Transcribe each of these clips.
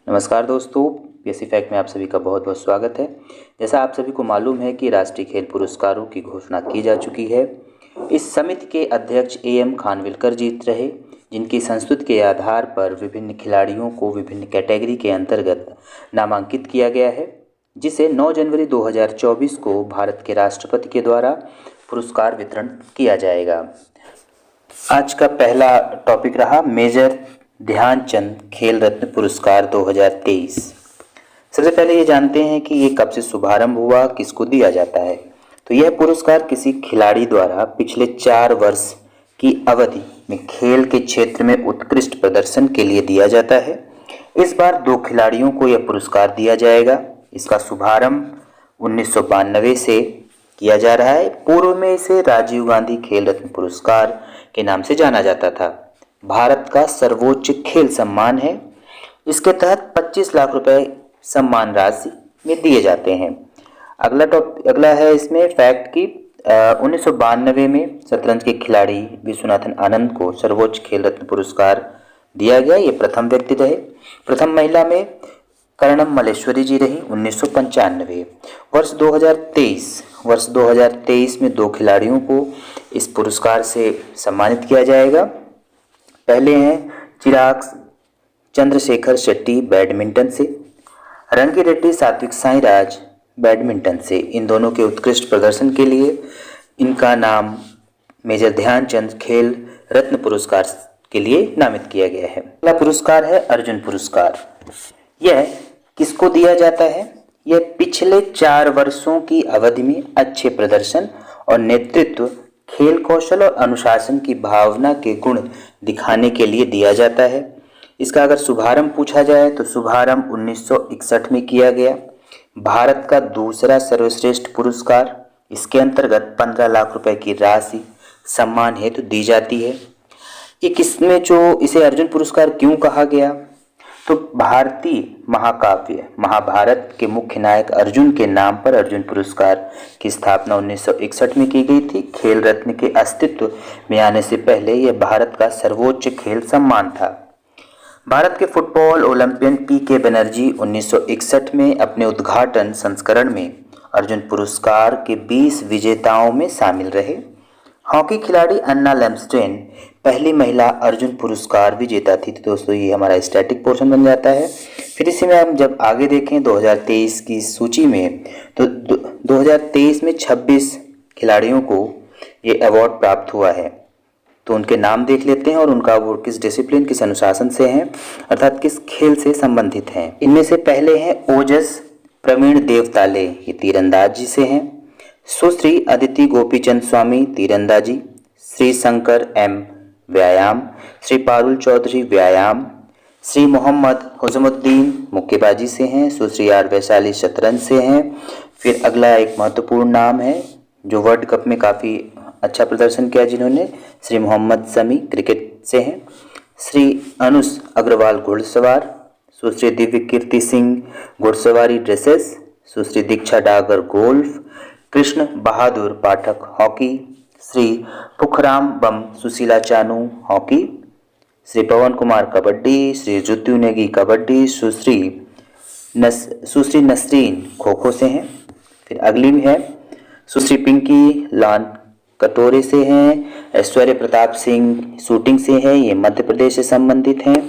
नमस्कार दोस्तों, PSC fact में आप सभी का बहुत बहुत स्वागत है। जैसा आप सभी को मालूम है कि राष्ट्रीय खेल पुरस्कारों की घोषणा की जा चुकी है। इस समिति के अध्यक्ष एएम खानविलकर जीत रहे, जिनकी संस्तुति के आधार पर विभिन्न खिलाड़ियों को विभिन्न कैटेगरी के अंतर्गत नामांकित किया गया है, जिसे 9 जनवरी 2024 को भारत के राष्ट्रपति के द्वारा पुरस्कार वितरण किया जाएगा। आज का पहला टॉपिक रहा मेजर ध्यानचंद खेल रत्न पुरस्कार 2023। सबसे पहले ये जानते हैं कि ये कब से शुभारंभ हुआ, किसको दिया जाता है। तो यह पुरस्कार किसी खिलाड़ी द्वारा पिछले 4 वर्ष की अवधि में खेल के क्षेत्र में उत्कृष्ट प्रदर्शन के लिए दिया जाता है। इस बार 2 खिलाड़ियों को यह पुरस्कार दिया जाएगा। इसका शुभारंभ 1992 से किया जा रहा है। पूर्व में इसे राजीव गांधी खेल रत्न पुरस्कार के नाम से जाना जाता था। भारत का सर्वोच्च खेल सम्मान है। इसके तहत 25 लाख रुपए सम्मान राशि में दिए जाते हैं। अगला है इसमें फैक्ट की 1992 में शतरंज के खिलाड़ी विश्वनाथन आनंद को सर्वोच्च खेल रत्न पुरस्कार दिया गया। ये प्रथम व्यक्ति रहे। प्रथम महिला में कर्णम मल्लेश्वरी जी रही 1995। वर्ष 2023 में 2 खिलाड़ियों को इस पुरस्कार से सम्मानित किया जाएगा। पहले हैं चिराग चंद्रशेखर शेट्टी बैडमिंटन से, रंगी रेड्डी सात्विक साईराज बैडमिंटन से। इन दोनों के उत्कृष्ट प्रदर्शन के लिए इनका नाम मेजर ध्यानचंद खेल रत्न पुरस्कार के लिए नामित किया गया है। अगला पुरस्कार है अर्जुन पुरस्कार। यह किसको दिया जाता है? यह पिछले 4 वर्षों की अवधि में अच्छे प्रदर्शन और नेतृत्व, खेल कौशल और अनुशासन की भावना के गुण दिखाने के लिए दिया जाता है। इसका अगर शुभारंभ पूछा जाए तो शुभारंभ 1961 में किया गया। भारत का दूसरा सर्वश्रेष्ठ पुरस्कार। इसके अंतर्गत 15 लाख रुपए की राशि सम्मान हेतु दी जाती है। ये किसमें जो इसे अर्जुन पुरस्कार क्यों कहा गया? तो भारतीय महाकाव्य महाभारत के मुख्य नायक अर्जुन के नाम पर अर्जुन पुरस्कार की स्थापना 1961 में की गई थी। खेल रत्न के अस्तित्व में आने से पहले यह भारत का सर्वोच्च खेल सम्मान था। भारत के फुटबॉल ओलंपियन पीके बनर्जी 1961 में अपने उद्घाटन संस्करण में अर्जुन पुरस्कार के 20 विजेताओं में शामिल रहे। हॉकी खिलाड़ी अन्ना लैम्स्टेन पहली महिला अर्जुन पुरस्कार विजेता थी। तो दोस्तों ये हमारा स्टैटिक पोर्शन बन जाता है। फिर इसी में हम जब आगे देखें 2023 की सूची में, तो 2023 में 26 खिलाड़ियों को ये अवार्ड प्राप्त हुआ है। तो उनके नाम देख लेते हैं और उनका वो किस डिसिप्लिन, किस अनुशासन से हैं, अर्थात किस खेल से संबंधित हैं। इनमें से पहले हैं ओजस प्रवीण देवताले, ये तीरंदाजी से हैं। सुश्री अदिति गोपीचंद स्वामी तीरंदाजी, श्री शंकर एम व्यायाम, श्री पारुल चौधरी व्यायाम, श्री मोहम्मद हुजमुद्दीन मुक्केबाजी से हैं, सुश्री आर वैशाली शतरंज से हैं। फिर अगला एक महत्वपूर्ण नाम है जो वर्ल्ड कप में काफ़ी अच्छा प्रदर्शन किया जिन्होंने, श्री मोहम्मद शमी क्रिकेट से हैं। श्री अनुष अग्रवाल घुड़सवार, सुश्री दिव्य कीर्ति सिंह घुड़सवारी ड्रेसेस, सुश्री दीक्षा डागर गोल्फ, कृष्ण बहादुर पाठक हॉकी, श्री पुखराम बम सुशीला चानू हॉकी, श्री पवन कुमार कबड्डी, श्री ज्योति नेगी कबड्डी, सुश्री नसरीन खो खो से हैं। फिर अगली भी है सुश्री पिंकी लान कटोरे से हैं। ऐश्वर्य प्रताप सिंह शूटिंग से हैं, ये मध्य प्रदेश से संबंधित हैं।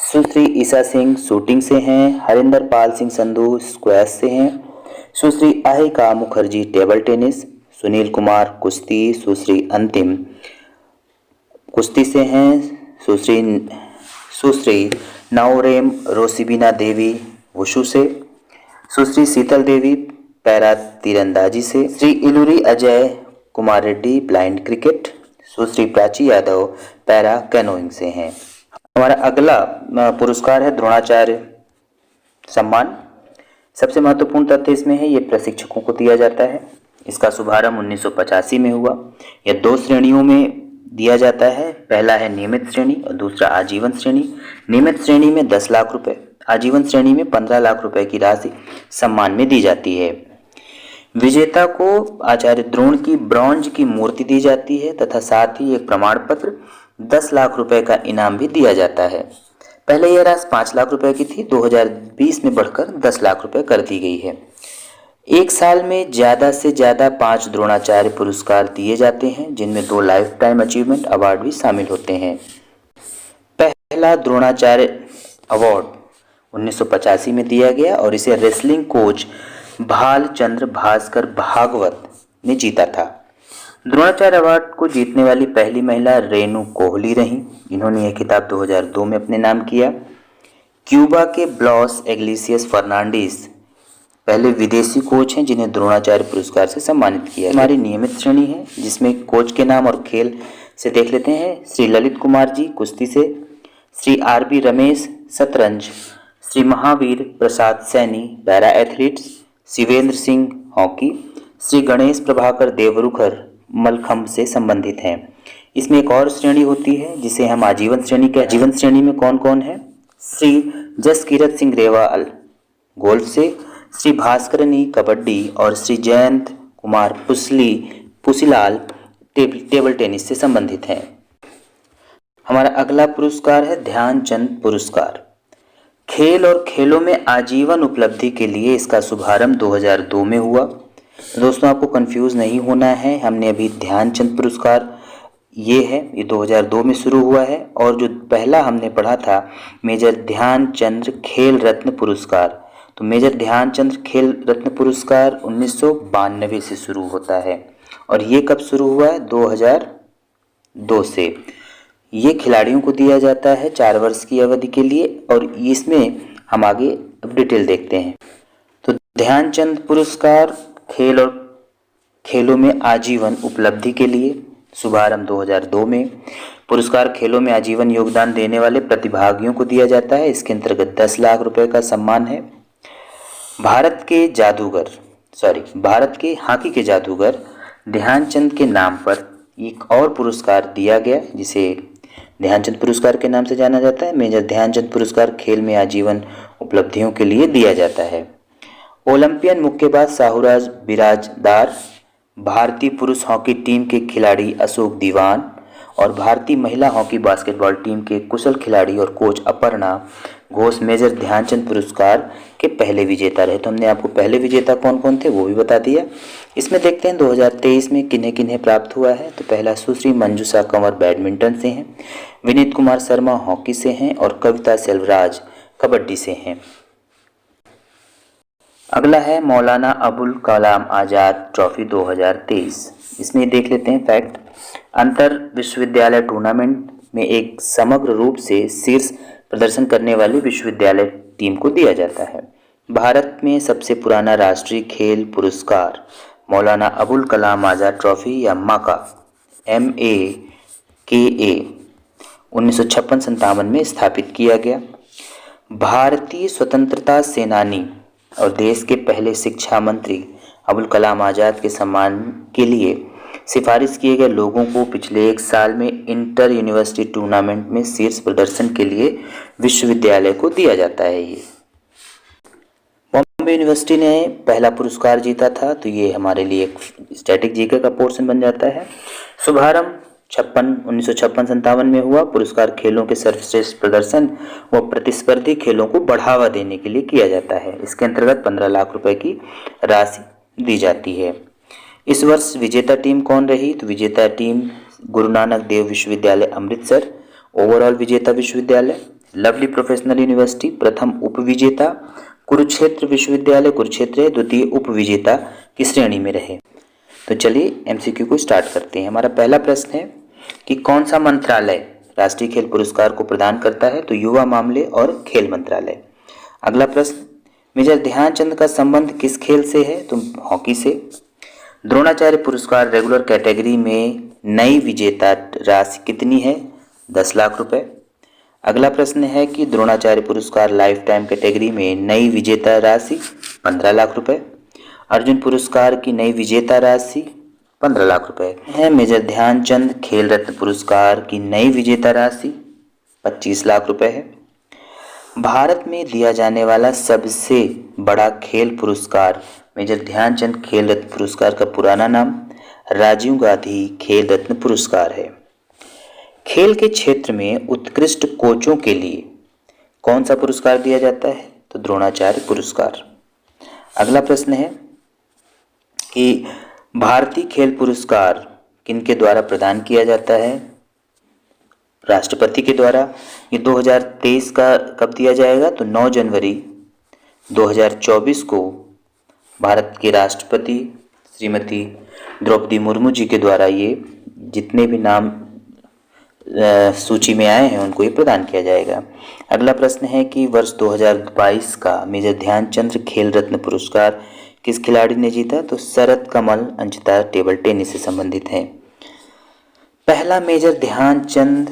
सुश्री ईसा सिंह शूटिंग से हैं। हरिंदर पाल सिंह संधू स्क्वैश से हैं। सुश्री अहिका मुखर्जी टेबल टेनिस, सुनील कुमार कुश्ती, सुश्री अंतिम कुश्ती से हैं। सुश्री नवरेम रोसिबिना देवी वुशु से, सुश्री शीतल देवी पैरा तीरंदाजी से, श्री इलूरी अजय कुमार रेड्डी ब्लाइंड क्रिकेट, सुश्री प्राची यादव पैरा कैनोइंग से हैं। हमारा अगला पुरस्कार है द्रोणाचार्य सम्मान। सबसे महत्वपूर्ण तथ्य इसमें है ये प्रशिक्षकों को दिया जाता है। इसका शुभारंभ 1985 में हुआ। यह 2 श्रेणियों में दिया जाता है। पहला है नियमित श्रेणी और दूसरा आजीवन श्रेणी। नियमित श्रेणी में 10 लाख रुपए, आजीवन श्रेणी में 15 लाख रुपए की राशि सम्मान में दी जाती है। विजेता को आचार्य द्रोण की ब्रॉन्ज की मूर्ति दी जाती है तथा साथ ही एक प्रमाण पत्र 10 लाख रुपए का इनाम भी दिया जाता है। पहले यह राशि 5 लाख रुपए की थी, 2020 में बढ़कर 10 लाख रुपए कर दी गई है। एक साल में ज़्यादा से ज़्यादा 5 द्रोणाचार्य पुरस्कार दिए जाते हैं, जिनमें 2 लाइफ टाइम अचीवमेंट अवार्ड भी शामिल होते हैं। पहला द्रोणाचार्य अवार्ड 1985 में दिया गया और इसे रेसलिंग कोच भालचंद्र भास्कर भागवत ने जीता था। द्रोणाचार्य अवार्ड को जीतने वाली पहली महिला रेणु कोहली रहीं। इन्होंने यह खिताब 2002 में अपने नाम किया। क्यूबा के ब्लॉस इग्लेसियस फर्नांडिस पहले विदेशी कोच हैं जिन्हें द्रोणाचार्य पुरस्कार से सम्मानित किया। हमारी नियमित श्रेणी है जिसमें कोच के नाम और खेल से देख लेते हैं। श्री ललित कुमार जी कुश्ती से, श्री आर.बी. रमेश शतरंज, Shri Mahavir Prasad Saini para athletes, Shivendra Singh hockey, Shri Ganesh Prabhakar Devrukhkar mallakhamb से संबंधित हैं। इसमें एक और श्रेणी होती है जिसे हम आजीवन श्रेणी कहते हैं। आजीवन श्रेणी में कौन कौन है? श्री जसकीरत सिंह रेवाल गोल्फ से, श्री भास्करनी कबड्डी और श्री जयंत कुमार पुसीलाल टेबल टेनिस से संबंधित हैं। हमारा अगला पुरस्कार है ध्यानचंद पुरस्कार। खेल और खेलों में आजीवन उपलब्धि के लिए इसका शुभारंभ 2002 में हुआ। दोस्तों, आपको कंफ्यूज नहीं होना है, हमने अभी ध्यानचंद पुरस्कार ये 2002 में शुरू हुआ है और जो पहला हमने पढ़ा था मेजर ध्यानचंद खेल रत्न पुरस्कार, तो मेजर ध्यानचंद खेल रत्न पुरस्कार 1992 से शुरू होता है और ये कब शुरू हुआ है? 2002 से। ये खिलाड़ियों को दिया जाता है 4 वर्ष की अवधि के लिए और इसमें हम आगे अब डिटेल देखते हैं। तो ध्यानचंद पुरस्कार खेल और खेलों में आजीवन उपलब्धि के लिए शुभारंभ 2002 में। पुरस्कार खेलों में आजीवन योगदान देने वाले प्रतिभागियों को दिया जाता है। इसके अंतर्गत 10 लाख रुपए का सम्मान है। भारत के हॉकी के जादूगर ध्यानचंद के नाम पर एक और पुरस्कार दिया गया जिसे ध्यानचंद पुरस्कार के नाम से जाना जाता है। मेजर ध्यानचंद पुरस्कार खेल में आजीवन उपलब्धियों के लिए दिया जाता है। ओलंपियन मुक्केबाज शाहूराज बिराजदार, भारतीय पुरुष हॉकी टीम के खिलाड़ी अशोक दीवान और भारतीय महिला हॉकी बास्केटबॉल टीम के कुशल खिलाड़ी और कोच अपर्णा घोष मेजर ध्यानचंद पुरस्कार के पहले विजेता रहे। तो हमने आपको पहले विजेता कौन कौन थे वो भी बता दिया। इसमें देखते हैं 2023 में किन्हें किन्हें प्राप्त हुआ है। तो पहला सुश्री मंजूषा कंवर बैडमिंटन से हैं, विनीत कुमार शर्मा हॉकी से हैं और कविता सेल्वराज कबड्डी से हैं। अगला है मौलाना अबुल कलाम आज़ाद ट्रॉफी 2023। इसमें देख लेते हैं फैक्ट। अंतर विश्वविद्यालय टूर्नामेंट में एक समग्र रूप से शीर्ष प्रदर्शन करने वाली विश्वविद्यालय टीम को दिया जाता है। भारत में सबसे पुराना राष्ट्रीय खेल पुरस्कार मौलाना अबुल कलाम आज़ाद ट्रॉफी या माका MAKA 1956-57 में स्थापित किया गया। भारतीय स्वतंत्रता सेनानी और देश के पहले शिक्षा मंत्री अबुल कलाम आज़ाद के सम्मान के लिए सिफारिश किए गए लोगों को पिछले 1 साल में इंटर यूनिवर्सिटी टूर्नामेंट में शीर्ष प्रदर्शन के लिए विश्वविद्यालय को दिया जाता है। ये बॉम्बे यूनिवर्सिटी ने पहला पुरस्कार जीता था, तो ये हमारे लिए एक स्टैटिक जीके का पोर्शन बन जाता है। शुभारंभ 1956-57 में हुआ। पुरस्कार खेलों के सर्वश्रेष्ठ प्रदर्शन व प्रतिस्पर्धी खेलों को बढ़ावा देने के लिए किया जाता है। इसके अंतर्गत 15 लाख रुपए की राशि दी जाती है। इस वर्ष विजेता टीम कौन रही? तो विजेता टीम गुरु नानक देव विश्वविद्यालय अमृतसर ओवरऑल विजेता विश्वविद्यालय, लवली प्रोफेशनल यूनिवर्सिटी प्रथम उप विजेता, कुरुक्षेत्र विश्वविद्यालय कुरुक्षेत्र द्वितीय उप विजेता की श्रेणी में रहे। तो चलिए MCQ को स्टार्ट करते हैं। हमारा पहला प्रश्न है कि कौन सा मंत्रालय राष्ट्रीय खेल पुरस्कार को प्रदान करता है? तो युवा मामले और खेल मंत्रालय। अगला प्रश्न, मेजर ध्यानचंद का संबंध किस खेल से है? तो हॉकी से। द्रोणाचार्य पुरस्कार रेगुलर कैटेगरी में नई विजेता राशि कितनी है? 10 लाख रुपए। अगला प्रश्न है कि द्रोणाचार्य पुरस्कार लाइफ टाइम कैटेगरी में नई विजेता राशि 15 लाख रुपए। अर्जुन पुरस्कार की नई विजेता राशि 15 लाख रुपए है। मेजर ध्यानचंद खेल रत्न पुरस्कार की नई विजेता राशि 25 लाख रुपए है। भारत में दिया जाने वाला सबसे बड़ा खेल पुरस्कार मेजर ध्यानचंद खेल रत्न पुरस्कार का पुराना नाम राजीव गांधी खेल रत्न पुरस्कार है। खेल के क्षेत्र में उत्कृष्ट कोचों के लिए कौन सा पुरस्कार दिया जाता है? तो द्रोणाचार्य पुरस्कार। अगला प्रश्न है कि भारतीय खेल पुरस्कार किनके द्वारा प्रदान किया जाता है? राष्ट्रपति के द्वारा। ये 2023 का कब दिया जाएगा? तो 9 जनवरी 2024 को भारत के राष्ट्रपति श्रीमती द्रौपदी मुर्मू जी के द्वारा ये जितने भी नाम सूची में आए हैं उनको ये प्रदान किया जाएगा। अगला प्रश्न है कि वर्ष 2022 का मेजर ध्यानचंद खेल रत्न पुरस्कार किस खिलाड़ी ने जीता? तो शरद कमल अंकिता टेबल टेनिस से संबंधित है। पहला मेजर ध्यानचंद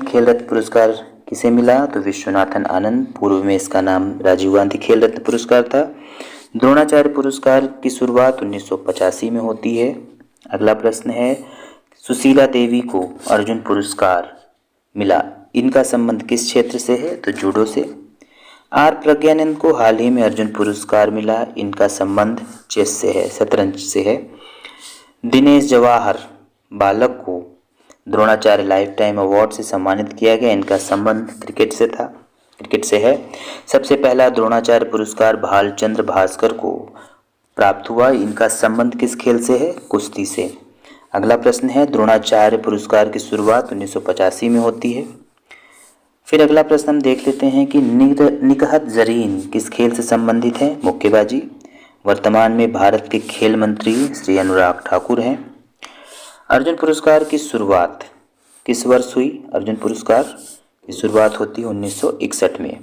खेल रत्न पुरस्कार किसे मिला? तो विश्वनाथन आनंद। पूर्व में इसका नाम राजीव गांधी खेल रत्न पुरस्कार था। द्रोणाचार्य पुरस्कार की शुरुआत 1985 में होती है। अगला प्रश्न है सुशीला देवी को अर्जुन पुरस्कार मिला, इनका संबंध किस क्षेत्र से है? तो जूडो से। आर प्रज्ञानंद को हाल ही में अर्जुन पुरस्कार मिला, इनका संबंध चेस से है, शतरंज से है। दिनेश जवाहर बालक को द्रोणाचार्य लाइफ टाइम अवार्ड से सम्मानित किया गया, इनका संबंध क्रिकेट से है। सबसे पहला द्रोणाचार्य पुरस्कार भालचंद्र भास्कर को प्राप्त हुआ, इनका संबंध किस खेल से है? कुश्ती से। अगला प्रश्न है द्रोणाचार्य पुरस्कार की शुरुआत 1985 में होती है। फिर अगला प्रश्न हम देख लेते हैं कि निकहत जरीन किस खेल से संबंधित है? मुक्केबाजी। वर्तमान में भारत के खेल मंत्री श्री अनुराग ठाकुर हैं। अर्जुन पुरस्कार की शुरुआत किस वर्ष हुई? अर्जुन पुरस्कार की शुरुआत होती है 1961 में।